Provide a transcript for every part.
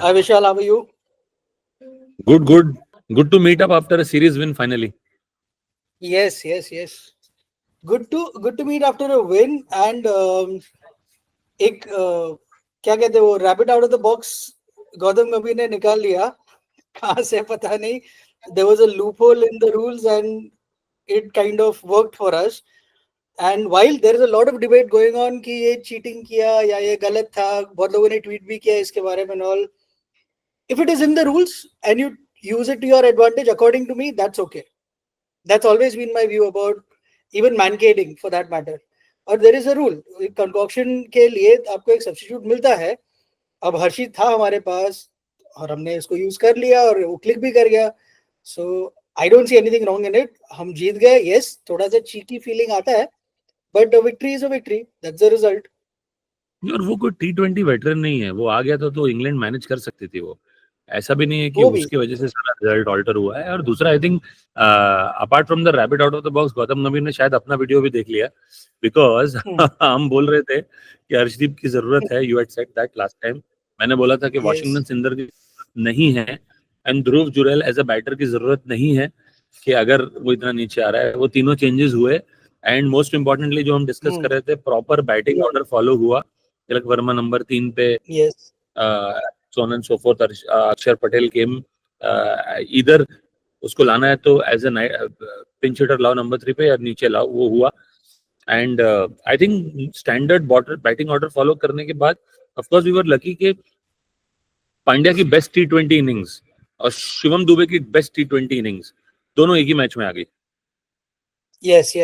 Hi Vishal, how are you? Good to meet up after a series win finally. Yes. Good to meet after a win and एक क्या कहते हैं वो rabbit out of the box Gautam गंभीर ने निकाल लिया कहाँ से पता नहीं. There was a loophole in the rules and it kind of worked for us. And while there is a lot of debate going on कि ये cheating किया या ये गलत था, बहुत लोगों ने ट्वीट भी किया इसके बारे में all. If it is in the rules and you use it to your advantage, according to me, that's okay. That's always been my view about even mancading for that matter. और there is a rule. Concoction के लिए आपको एक substitute मिलता है. अब हर्षित था हमारे पास और हमने इसको यूज कर लिया और वो क्लिक भी कर गया. So I don't see anything wrong in it. हम जीत गए. यस, थोड़ा सा चीकी फीलिंग आता है, but victory is a victory. That's the result. और वो कोई T20 वेटरन नहीं है. वो आ गया था तो इंग्लैंड मैनेज कर सकती थी. वो ऐसा भी नहीं है कि उसकी वजह से सारा रिजल्ट ऑल्टर हुआ है. और दूसरा I think apart from the rabbit out of the box, Gautam गंभीर ने शायद अपना वीडियो भी देख लिया, बिकॉज हम बोल रहे थे कि हर्षदीप की जरूरत है. You had said that last time. मैंने बोला था कि वॉशिंगटन सुंदर की जरूरत नहीं है and Dhruv Jurel as a batter की जरूरत नहीं है कि अगर वो इतना नीचे आ रहा है. वो तीनों चेंजेस हुए एंड मोस्ट इंपॉर्टेंटली जो हम डिस्कस कर रहे थे, प्रॉपर बैटिंग ऑर्डर फॉलो हुआ. तिलक वर्मा नंबर 3 पे, so on and so forth. अक्षर पटेल केम. इधर उसको लाना है तो एज ए पिंच हिटर लाओ नंबर 3 पे या नीचे लाओ. वो हुआ. And I think standard batting order follow करने के बाद of course we were lucky कि पांड्या की बेस्ट T20 इनिंग्स और शिवम दुबे की बेस्ट T20 इनिंग्स दोनों एक ही मैच में आ गई. Yes.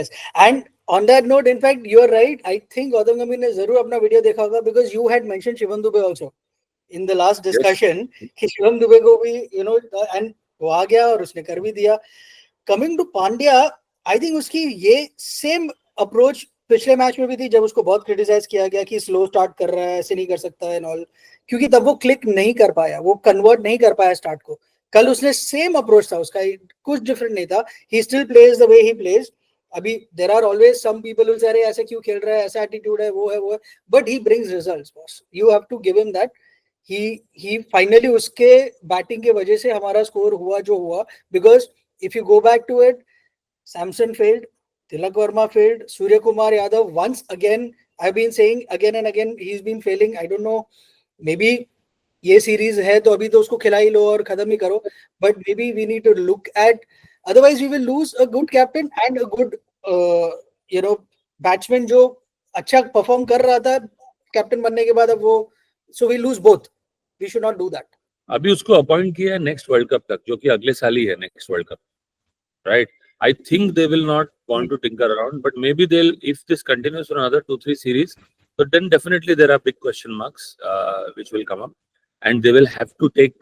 And on that note, in fact, you are right. I think Gautam Gambhir ने जरूर अपना वीडियो देखा होगा, because you had mentioned Shivam Dube also in the last discussion कि शिवम दुबे को भी and वो आ गया और उसने कर भी दिया. Coming to Pandya, I think उसकी ये same approach पिछले मैच में भी थी, जब उसको बहुत क्रिटिसाइज किया गया कि स्लो स्टार्ट कर रहा है, ऐसे नहीं कर सकता है ऑल, क्योंकि तब वो क्लिक नहीं कर पाया, वो कन्वर्ट नहीं कर पाया स्टार्ट को. कल उसने सेम अप्रोच था उसका, कुछ डिफरेंट नहीं था. He still plays the way he plays. अभी there are always some people will say अरे ऐसे क्यों खेल रहा है, ऐसा एटीट्यूड है, वो है, but he brings results boss. You have to give him that. He finally उसके बैटिंग की वजह से हमारा स्कोर हुआ जो हुआ. Because if you go back to it, Samson failed, Tilak Verma failed, Surya Kumar Yadav once again, I've been saying again and again, he's been failing. I don't know, maybe ये series है तो अभी तो उसको खिला ही लो और खत्म ही करो, but maybe we need to look at, otherwise we will lose a good captain and a good batsman जो अच्छा परफॉर्म कर रहा था कैप्टन बनने के बाद. अब वो, so we lose both. We should not do that. अभी उसको अपॉइंट किया है नेक्स्ट वर्ल्ड कप तक, जो कि अगले साल ही है next world cup, right? I think they will not want to tinker around, but maybe they'll, if this continues for another 2-3 series, but then definitely there are big question marks which will come up, and they will have to take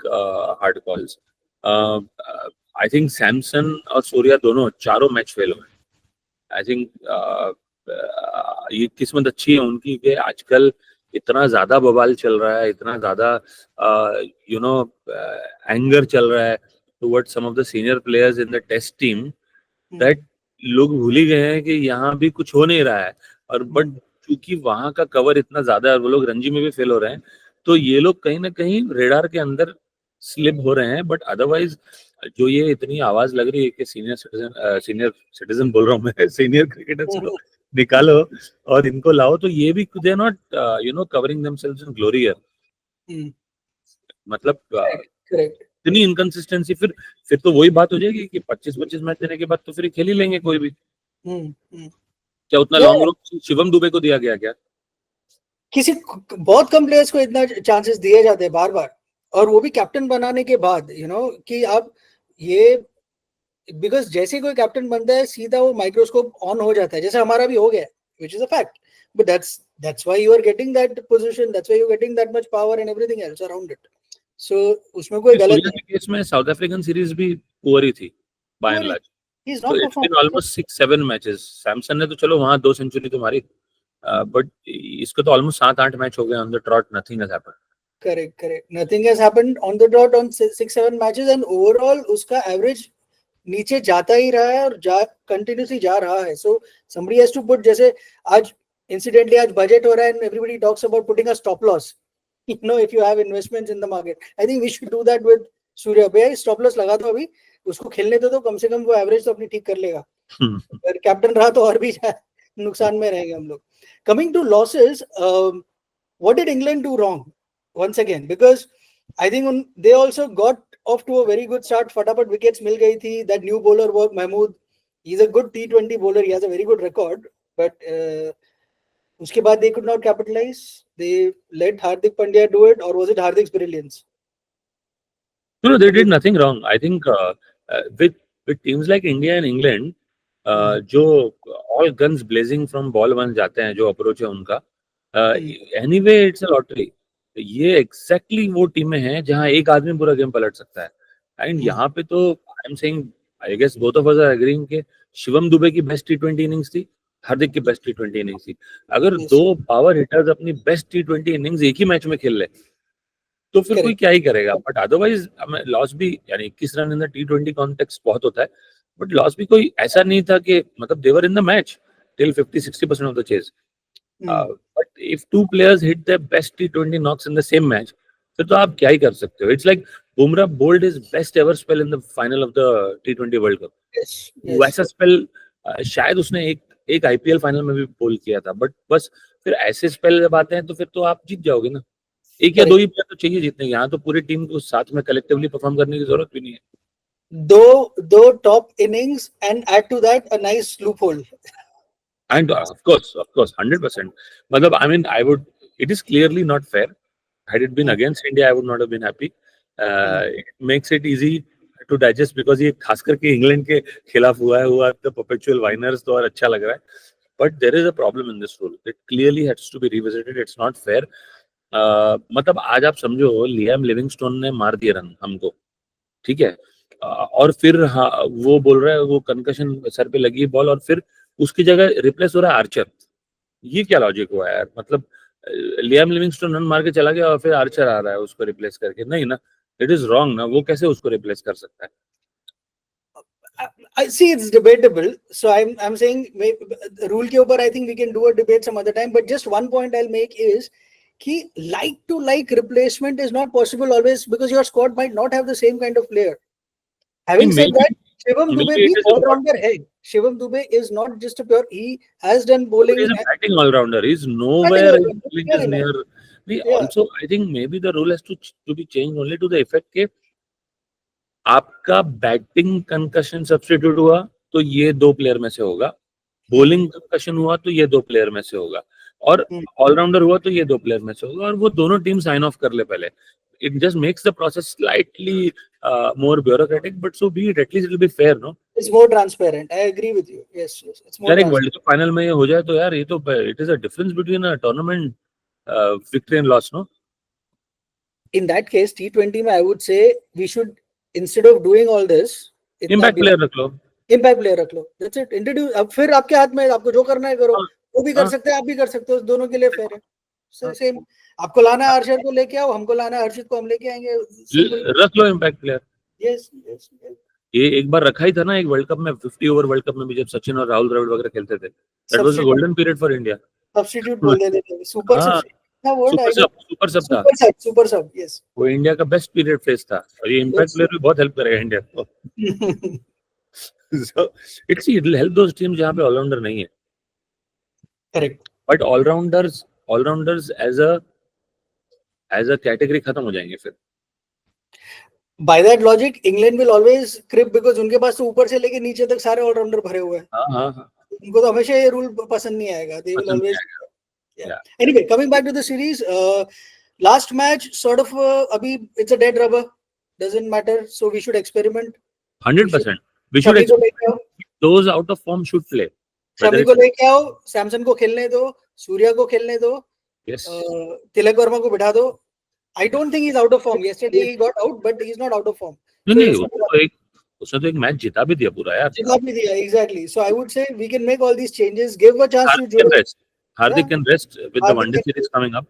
hard calls. I think Samson और सूर्या दोनों चारों match fail हुए. I think ये किस्मत अच्छी है उनकी कि आजकल इतना ज्यादा बवाल चल रहा है, इतना ज्यादा एंगर चल रहा है towards some of the senior players in the test team, that लोग भूल ही गए हैं कि यहाँ भी कुछ हो नहीं रहा है. और बट क्योंकि वहां का कवर इतना ज्यादा है, वो लोग रणजी में भी फेल हो रहे हैं, तो ये लोग कहीं ना कहीं रेडार के अंदर स्लिप हो रहे हैं. बट अदरवाइज जो ये इतनी आवाज लग रही है कि सीनियर सिटीजन बोल रहा हूँ मैं, सीनियर क्रिकेटर्स को निकालो और इनको लाओ, तो ये भी they are not covering themselves in glory here. मतलब इतनी इनकंसिस्टेंसी, फिर तो वही बात हो जाएगी कि 25-25 मैच देने के बाद तो फिर खेल ही लेंगे कोई भी. क्या उतना लॉन्ग रन शिवम दुबे को दिया गया क्या? किसी बहुत कम प्लेयर्स को इतना चांसेस दिए जाते हैं बार बार, और वो भी कैप्टन बनाने के बाद. कि आप ये, बिकॉज जैसे कोई कैप्टन बनता है सीधा वो माइक्रोस्कोप ऑन हो जाता है, जैसे हमारा भी हो गया, which is a fact. But that's why you are getting that position, that's why you are getting that much power and everything else around it. So उसमें कोई गलत नहीं. केस में साउथ अफ्रीकन सीरीज भी पुअर ही थी by and large. So it's been almost 6-7 matches. Samson ने तो चलो वहां 2 सेंचुरी तो मारी, बट इसको तो ऑलमोस्ट 7-8 मैच हो गए on the trout. Nothing has happened. Correct. Nothing has happened on the dot on 6-7 matches, and overall उसका एवरेज नीचे जाता ही रहा है और कंटिन्यूसली जा रहा है. So somebody has to put, जैसे आज incidentally आज budget हो रहा है and everybody talks about putting a stop loss. You know, if you have investments in the market, I think we should do that with Surya. भैया stop loss लगा दो, अभी उसको खेलने दो, तो कम से कम वो एवरेज तो अपनी ठीक कर लेगा. अगर कैप्टन रहा तो और भी नुकसान में रहेंगे हम लोग. Coming to losses, what did England do wrong once again? Because I think they also got off to a very good start. फटाफट wickets मिल गई थी. That new bowler work, Mahmood, he's a good T20 bowler. He has a very good record, but उसके बाद they could not capitalize. They let Hardik Pandya do it, or was it Hardik's brilliance? No, they did nothing wrong. I think with teams like India and England, जो all guns blazing from ball one जाते हैं, जो approach है उनका, anyway it's a lottery. ये exactly वो टीमें हैं जहां एक आदमी पूरा गेम पलट सकता है. And यहाँ पे तो I am saying, I guess both of us are agreeing कि शिवम दुबे की बेस्ट T20 इनिंग्स थी, हार्दिक की बेस्ट T20 इनिंग्स थी. अगर दो पावर हिटर्स अपनी बेस्ट T20 इनिंग्स एक ही मैच में खेल ले तो फिर कोई क्या ही करेगा. बट अदरवाइज लॉस भी, यानी 21 run in the T20 context बहुत होता है, बट लॉस भी कोई ऐसा नहीं था कि मतलब they were in the match till 50-60% of the chase. But if two players hit the best T20 knocks in the same match, फिर तो आप क्या ही कर सकते हो. It's like Bumrah bowled his best ever spell in the final of the T20 World Cup. वैसा spell शायद उसने एक IPL फाइनल में भी बोल किया था. बट बस फिर ऐसे स्पेल जब आते हैं तो फिर तो आप जीत जाओगे ना. एक या दो ही प्लेयर तो चाहिए जीतने के. यहाँ तो पूरी टीम को साथ में कलेक्टिवली परफॉर्म करने की जरूरत भी नहीं है. दो top innings and add to that a nice loophole. And of course 100%. मतलब I mean, it is clearly not fair. Had it been against India, I would not have been happy. It makes it easy to digest because ये खास करके England के खिलाफ हुआ the perpetual whiners तो और अच्छा लग रहा है. But there is a problem in this rule. It clearly has to be revisited. It's not fair. मतलब आज आप समझो लियाम लिविंगस्टोन ने मार दिए रन हमको, ठीक है, और फिर हाँ वो बोल रहा है वो कंकशन सर पे लगी बॉल और फिर उसकी जगह रिप्लेस हो रहा है आर्चर. ये क्या लॉजिक हुआ यार. मतलब लियाम लिविंगस्टोन रन मार के चला गया और फिर आर्चर आ रहा है उसको रिप्लेस करके. नहीं ना, इट इज रॉन्ग ना. वो कैसे उसको रिप्लेस कर सकता है. I see it's debatable, so I'm saying rule के ऊपर I think we can do a debate some other time, but just one point I'll make is कि like to like replacement is not possible always because your squad might not have the same kind of player. Having said that, Shivam Dube भी all-rounder है. Shivam Dube is not just a pure, he has done bowling. He's a batting all-rounder. He's nowhere near. Also, I think maybe the rule has to be changed only to the effect के आपका batting concussion substitute हुआ तो ये दो player में से होगा, bowling concussion हुआ तो ये दो प्लेयर में से होगा, और ऑलराउंडर हुआ तो ये दो प्लेयर में से होगा, और वो दोनों टीम साइन ऑफ कर ले पहले. It just makes the process slightly more bureaucratic, but so be it. At least it will be fair, no? It's more transparent. I agree with you. Yes, it's more. यार एक world cup final में ये हो जाए तो यार ये तो it is a difference between a tournament victory and loss, no? In that case, T20 में I would say we should, instead of doing all this, impact player रख लो. Impact player रख लो. That's it. Introduce. अब फिर आपके हाथ में, आपको जो करना है करो. वो भी कर सकते हैं, आप भी कर सकते हो. दोनों के लिए फेयर है. सेम. आपको लाना है हर्षित को लेके आओ, हमको लाना है हर्षित को हम लेके आएंगे. रख लो इम्पैक्ट प्लेयर. यस. ये एक बार रखा ही था ना एक वर्ल्ड कप में, 50 ओवर वर्ल्ड कप में भी, जब सचिन और राहुल द्रविड़ वगैरह खेलते थे. That was a golden period for India. Substitute बोल देते थे. सुपर सब. यस, वो इंडिया का बेस्ट पीरियड फेज था, और ये इम्पैक्ट प्लेयर भी बहुत हेल्प करेगा इंडिया को. So it will help those teams जहाँ पे ऑलराउंडर नहीं है. Correct. But allrounders as a category खत्म हो जाएंगे फिर. By that logic, England will always crib because उनके पास तो ऊपर से लेके नीचे तक सारे ऑलराउंडर भरे हुए हैं. हाँ. उनको तो हमेशा ये रूल पसंद नहीं आएगा. They will always. Yeah. Anyway, coming back to the series, last match sort of abhi it's a dead rubber. Doesn't matter. So we should experiment. 100%. We should experiment. Those out of form should play. Shami को लेके आओ, सैमसन को खेलने दो, सूर्या को खेलने दो, तिलक वर्मा को बिठा दो. I don't think he's out of form. Yesterday he got out, but he's not out of form. नहीं, उसने तो एक मैच जिता भी दिया पूरा यार. जिता भी दिया, exactly. So I would say we can make all these changes, give a chance to Joe. Hardik can rest with the one day series coming up.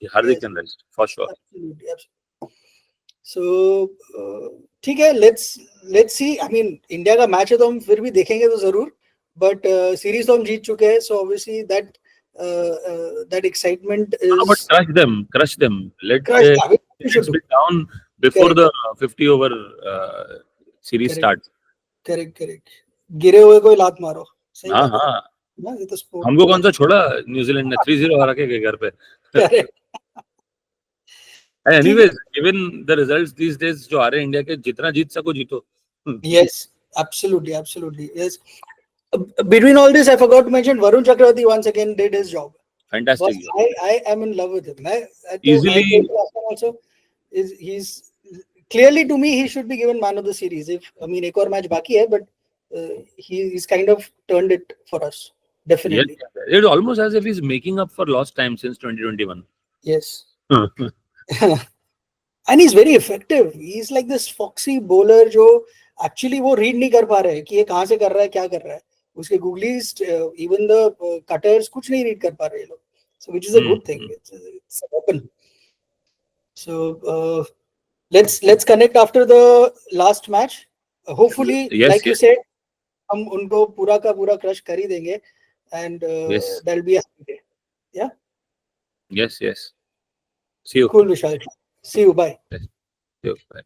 Hardik can rest for sure. Absolutely. So ठीक है, let's see. I mean India का match है तो हम फिर भी देखेंगे तो जरूर, बट सीरीज तो हम जीत चुके हैं, so obviously that excitement But is crush them. Let crush. the we should Indians do. be down before correct the 50 over series correct starts. Correct. गिरे हुए कोई लात मारो, सही हाँ बात हाँ, है ना, ये तो हमको स्पोर्ट कौन सा छोड़ा न्यूजीलैंड ने 3-0 हरा के गए घर पे. करेक्ट। And ठीक है, anyways, given the results these days जो आ रहे हैं इंडिया के, जितना जीत सको जीतो. yes, absolutely yes. Between all this, I forgot to mention Varun Chakravarti once again did his job. Fantastic. I am in love with him. I Easily. told you last time also, he's clearly, to me, he should be given man of the series. If I mean, एक और match बाकी है, but he's kind of turned it for us. Yes, Definitely. it's almost as if he's making up for lost time since 2021. Yes. And he's very effective. He's like this foxy bowler जो actually वो read नहीं कर पा रहे कि ये कहाँ से कर रहा है, क्या कर रहा है. उसके googlies, even the cutters, कुछ नहीं read कर पा रहे लोग. So which is a good thing. It's a weapon. So let's connect after the last match. Hopefully, Yes, like you said, हम उनको पूरा का पूरा crush कर ही देंगे, and Yes. that'll be a happy day. Yeah. Yes. See you. Cool, Vishal. See you. Bye. Yes. See you. Bye.